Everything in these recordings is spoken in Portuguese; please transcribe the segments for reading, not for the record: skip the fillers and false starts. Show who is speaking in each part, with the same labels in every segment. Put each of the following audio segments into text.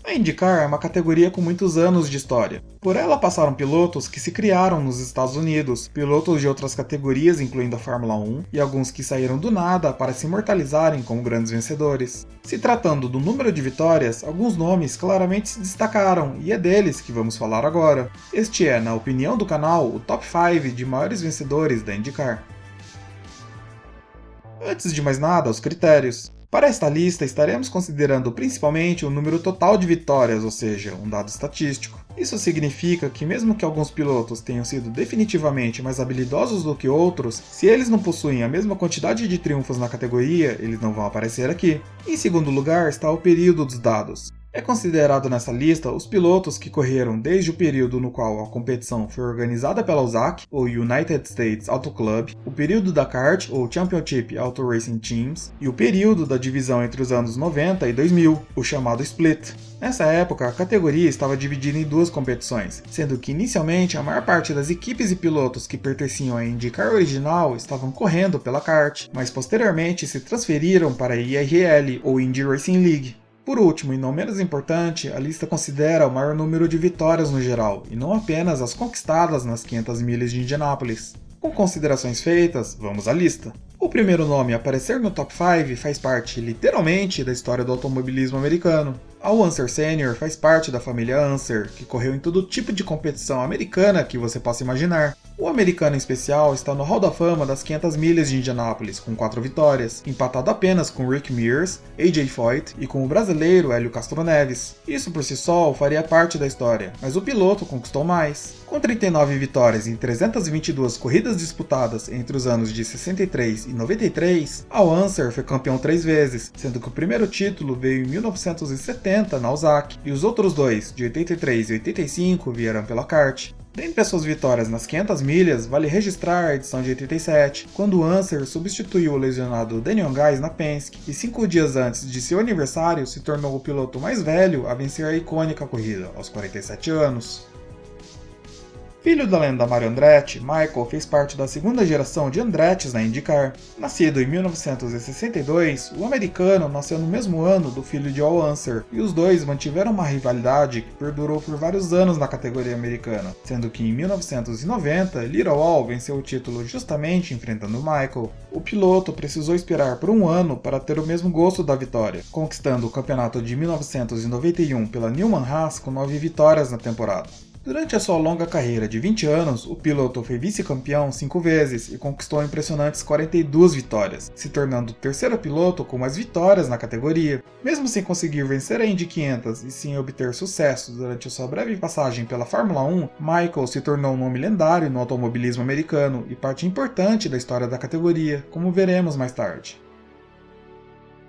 Speaker 1: A IndyCar é uma categoria com muitos anos de história. Por ela passaram pilotos que se criaram nos Estados Unidos, pilotos de outras categorias, incluindo a Fórmula 1, e alguns que saíram do nada para se imortalizarem como grandes vencedores. Se tratando do número de vitórias, alguns nomes claramente se destacaram, e é deles que vamos falar agora. Este é, na opinião do canal, o top 5 de maiores vencedores da IndyCar. Antes de mais nada, os critérios. Para esta lista, estaremos considerando principalmente o número total de vitórias, ou seja, um dado estatístico. Isso significa que mesmo que alguns pilotos tenham sido definitivamente mais habilidosos do que outros, se eles não possuem a mesma quantidade de triunfos na categoria, eles não vão aparecer aqui. Em segundo lugar está o período dos dados. É considerado nessa lista os pilotos que correram desde o período no qual a competição foi organizada pela USAC, ou United States Auto Club, o período da CART, ou Championship Auto Racing Teams, e o período da divisão entre os anos 90 e 2000, o chamado Split. Nessa época, a categoria estava dividida em duas competições, sendo que inicialmente a maior parte das equipes e pilotos que pertenciam à IndyCar original estavam correndo pela CART, mas posteriormente se transferiram para a IRL, ou Indy Racing League. Por último, e não menos importante, a lista considera o maior número de vitórias no geral, e não apenas as conquistadas nas 500 milhas de Indianápolis. Com considerações feitas, vamos à lista. O primeiro nome a aparecer no top 5 faz parte, literalmente, da história do automobilismo americano. Al Unser Sr. faz parte da família Unser, que correu em todo tipo de competição americana que você possa imaginar. O americano em especial está no Hall da Fama das 500 milhas de Indianápolis, com 4 vitórias, empatado apenas com Rick Mears, AJ Foyt e com o brasileiro Hélio Castro Neves. Isso por si só faria parte da história, mas o piloto conquistou mais. Com 39 vitórias em 322 corridas disputadas entre os anos de 63 e 93, Al Unser foi campeão 3 vezes, sendo que o primeiro título veio em 1970 na USAC, e os outros dois, de 83 e 85, vieram pela CART. Dentre as suas vitórias nas 500 milhas, vale registrar a edição de 87, quando Unser substituiu o lesionado Daniel Guys na Penske, e 5 dias antes de seu aniversário se tornou o piloto mais velho a vencer a icônica corrida, aos 47 anos. Filho da lenda Mario Andretti, Michael fez parte da segunda geração de Andrettis na IndyCar. Nascido em 1962, o americano nasceu no mesmo ano do filho de Al Unser, e os dois mantiveram uma rivalidade que perdurou por vários anos na categoria americana, sendo que em 1990, Little Al venceu o título justamente enfrentando Michael. O piloto precisou esperar por um ano para ter o mesmo gosto da vitória, conquistando o campeonato de 1991 pela Newman Haas com 9 vitórias na temporada. Durante a sua longa carreira de 20 anos, o piloto foi vice-campeão 5 vezes e conquistou impressionantes 42 vitórias, se tornando o terceiro piloto com mais vitórias na categoria. Mesmo sem conseguir vencer a Indy 500 e sem obter sucesso durante a sua breve passagem pela Fórmula 1, Michael se tornou um nome lendário no automobilismo americano e parte importante da história da categoria, como veremos mais tarde.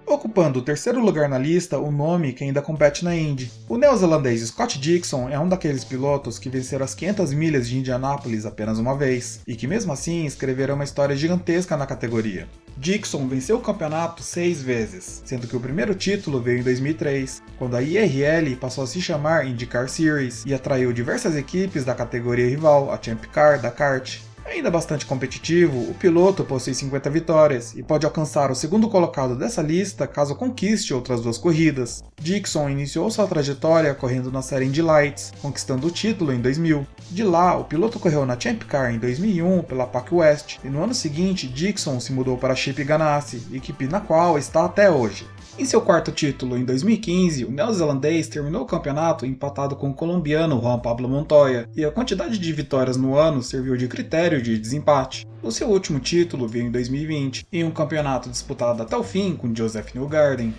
Speaker 1: Ocupando o terceiro lugar na lista, o nome que ainda compete na Indy. O neozelandês Scott Dixon é um daqueles pilotos que venceram as 500 milhas de Indianápolis apenas uma vez, e que mesmo assim escreveram uma história gigantesca na categoria. Dixon venceu o campeonato 6 vezes, sendo que o primeiro título veio em 2003, quando a IRL passou a se chamar IndyCar Series e atraiu diversas equipes da categoria rival, a Champ Car da CART. Ainda bastante competitivo, o piloto possui 50 vitórias e pode alcançar o segundo colocado dessa lista caso conquiste outras 2 corridas. Dixon iniciou sua trajetória correndo na série Indy Lights, conquistando o título em 2000. De lá, o piloto correu na Champ Car em 2001 pela PAC West, e no ano seguinte Dixon se mudou para a Chip Ganassi, equipe na qual está até hoje. Em seu quarto título, em 2015, o neozelandês terminou o campeonato empatado com o colombiano Juan Pablo Montoya, e a quantidade de vitórias no ano serviu de critério de desempate. O seu último título veio em 2020, em um campeonato disputado até o fim com Joseph Newgarden.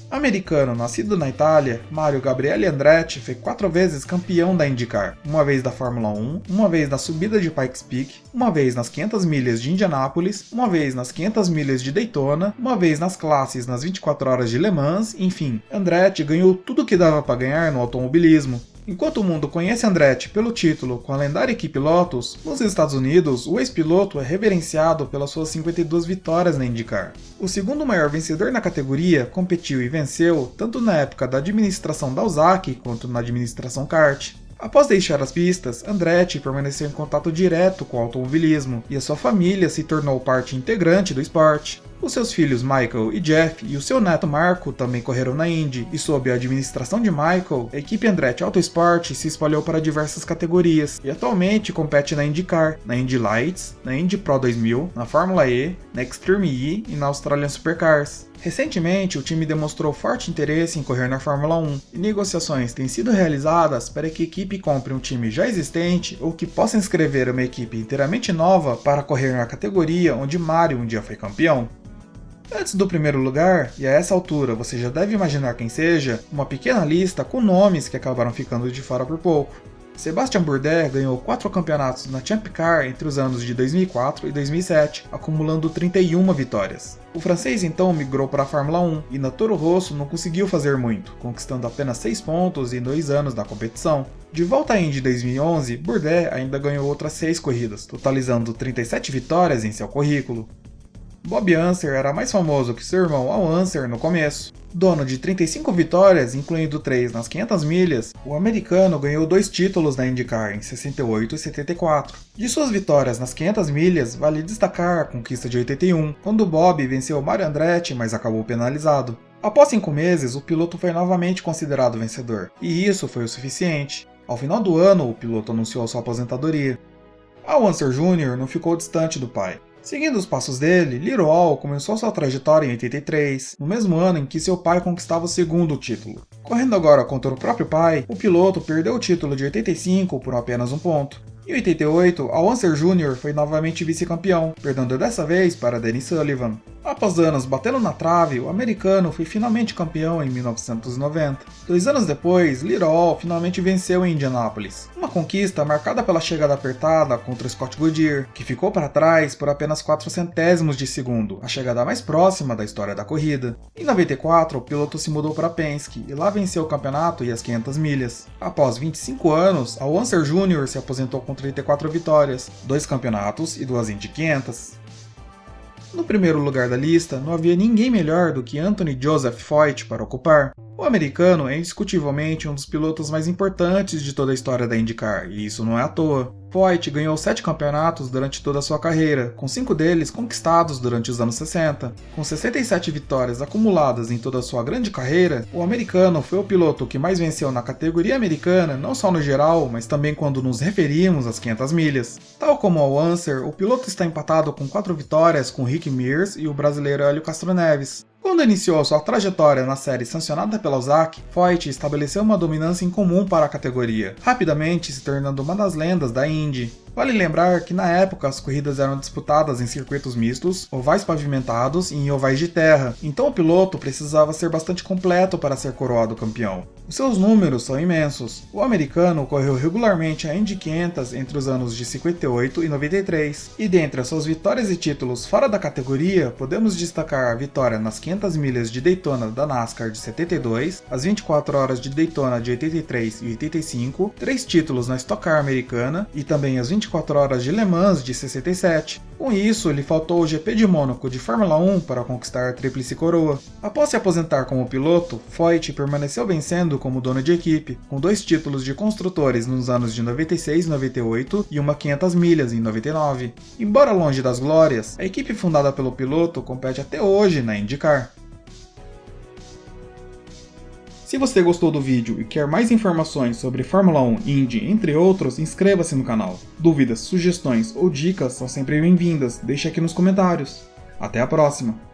Speaker 1: Americano nascido na Itália, Mario Gabriele Andretti foi 4 vezes campeão da IndyCar, uma vez da Fórmula 1, uma vez na subida de Pikes Peak, uma vez nas 500 milhas de Indianápolis, uma vez nas 500 milhas de Daytona, uma vez nas classes nas 24 horas de Le Mans, enfim, Andretti ganhou tudo que dava para ganhar no automobilismo. Enquanto o mundo conhece Andretti pelo título com a lendária equipe Lotus, nos Estados Unidos o ex-piloto é reverenciado pelas suas 52 vitórias na IndyCar. O segundo maior vencedor na categoria competiu e venceu tanto na época da administração da USAC quanto na administração CART. Após deixar as pistas, Andretti permaneceu em contato direto com o automobilismo e a sua família se tornou parte integrante do esporte. Os seus filhos Michael e Jeff e o seu neto Marco também correram na Indy, e sob a administração de Michael, a equipe Andretti Autosport se espalhou para diversas categorias, e atualmente compete na IndyCar, na Indy Lights, na Indy Pro 2000, na Fórmula E, na Extreme E e na Australian Supercars. Recentemente, o time demonstrou forte interesse em correr na Fórmula 1, e negociações têm sido realizadas para que a equipe compre um time já existente ou que possa inscrever uma equipe inteiramente nova para correr na categoria onde Mario um dia foi campeão. Antes do primeiro lugar, e a essa altura você já deve imaginar quem seja, uma pequena lista com nomes que acabaram ficando de fora por pouco. Sebastian Bourdais ganhou 4 campeonatos na Champ Car entre os anos de 2004 e 2007, acumulando 31 vitórias. O francês então migrou para a Fórmula 1 e na Toro Rosso não conseguiu fazer muito, conquistando apenas 6 pontos em 2 anos da competição. De volta à Indy 2011, Bourdais ainda ganhou outras 6 corridas, totalizando 37 vitórias em seu currículo. Bob Unser era mais famoso que seu irmão Al Unser no começo. Dono de 35 vitórias, incluindo 3 nas 500 milhas, o americano ganhou 2 títulos na IndyCar em 68 e 74. De suas vitórias nas 500 milhas, vale destacar a conquista de 81, quando Bob venceu Mario Andretti, mas acabou penalizado. Após 5 meses, o piloto foi novamente considerado vencedor, e isso foi o suficiente. Ao final do ano, o piloto anunciou sua aposentadoria. Al Unser Jr. não ficou distante do pai. Seguindo os passos dele, Little Al começou sua trajetória em 83, no mesmo ano em que seu pai conquistava o segundo título. Correndo agora contra o próprio pai, o piloto perdeu o título de 85 por apenas um ponto. Em 88, Al Unser Jr. foi novamente vice-campeão, perdendo dessa vez para Denny Sullivan. Após anos batendo na trave, o americano foi finalmente campeão em 1990. 2 anos depois, Little Al finalmente venceu em Indianápolis, uma conquista marcada pela chegada apertada contra Scott Goodyear, que ficou para trás por apenas 4 centésimos de segundo, a chegada mais próxima da história da corrida. Em 94, o piloto se mudou para Penske e lá venceu o campeonato e as 500 milhas. Após 25 anos, Al Unser Jr. se aposentou com 34 vitórias, 2 campeonatos e 2 Indy 500. No primeiro lugar da lista, não havia ninguém melhor do que Anthony Joseph Foyt para ocupar. O americano é indiscutivelmente um dos pilotos mais importantes de toda a história da IndyCar, e isso não é à toa. Foyt ganhou 7 campeonatos durante toda a sua carreira, com 5 deles conquistados durante os anos 60. Com 67 vitórias acumuladas em toda a sua grande carreira, o americano foi o piloto que mais venceu na categoria americana, não só no geral, mas também quando nos referimos às 500 milhas. Tal como Al Unser, o piloto está empatado com 4 vitórias com Rick Mears e o brasileiro Hélio Castro Neves. Quando iniciou sua trajetória na série sancionada pela USAC, Foyt estabeleceu uma dominância incomum para a categoria, rapidamente se tornando uma das lendas da Indy. Vale lembrar que na época as corridas eram disputadas em circuitos mistos, ovais pavimentados e em ovais de terra, então o piloto precisava ser bastante completo para ser coroado campeão. Os seus números são imensos. O americano correu regularmente a Indy 500 entre os anos de 58 e 93, e dentre as suas vitórias e títulos fora da categoria, podemos destacar a vitória nas 500 milhas de Daytona da NASCAR de 72, as 24 horas de Daytona de 83 e 85, 3 títulos na Stock Car americana e também as 24 horas de Le Mans de 67. Com isso, lhe faltou o GP de Mônaco de Fórmula 1 para conquistar a tríplice coroa. Após se aposentar como piloto, Foyt permaneceu vencendo como dono de equipe, com 2 títulos de construtores nos anos de 96 e 98 e uma 500 milhas em 99. Embora longe das glórias, a equipe fundada pelo piloto compete até hoje na IndyCar. Se você gostou do vídeo e quer mais informações sobre Fórmula 1, Indy, entre outros, inscreva-se no canal. Dúvidas, sugestões ou dicas são sempre bem-vindas, deixe aqui nos comentários. Até a próxima!